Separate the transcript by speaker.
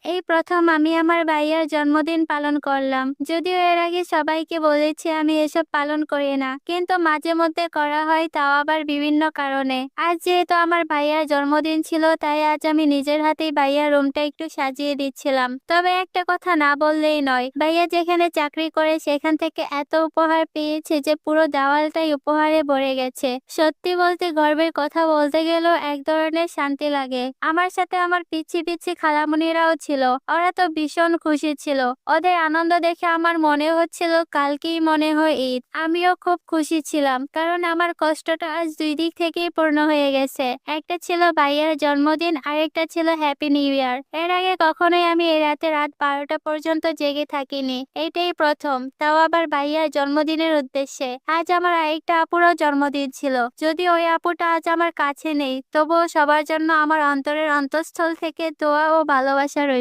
Speaker 1: এই প্রথম আমি আমার ভাইয়ার জন্মদিন পালন করলাম। যদিও এর আগে সবাইকে বলেছি আমি এসব পালন করি না, কিন্তু মাঝে মধ্যে করা হয়, তাও আবার বিভিন্ন কারণে। আজ যেহেতু আমার ভাইয়ার জন্মদিন ছিল, তাই আজ আমি নিজের হাতেই ভাইয়ার রুমটা একটু সাজিয়ে দিচ্ছিলাম। তবে একটা কথা না বললেই নয়, ভাইয়া যেখানে চাকরি করে সেখান থেকে এত উপহার পেয়েছে যে পুরো দেওয়ালটাই উপহারে ভরে গেছে। সত্যি বলতে গর্বের কথা বলতে গেলেও এক ধরনের শান্তি লাগে। আমার সাথে আমার পিচ্ছি পিচ্ছি খালামণিরাও ছিল। ওরা তো ভীষণ খুশি ছিল। ওদের আনন্দ দেখে আমার মনে হচ্ছিল কালকেই মনে হয় ঈদ। আমিও খুব খুশি ছিলাম, কারণ আমার কষ্টটা আজ দুই দিক থেকেই পূর্ণ হয়ে গেছে। একটা ছিল ভাইয়ার জন্মদিন, আরেকটা ছিল হ্যাপি নিউ ইয়ার। এর আগে কখনোই আমি এই রাত 12টা পর্যন্ত জেগে থাকিনি। এইটাই প্রথম, তাও আবার ভাইয়ার জন্মদিনের উদ্দেশ্যে। আজ আমার আরেকটা আপুরও জন্মদিন ছিল। যদি ওই আপুটা আজ আমার কাছে নেই, তবুও সবার জন্য আমার অন্তরের অন্তঃস্থল থেকে দোয়া ও ভালোবাসা রইল।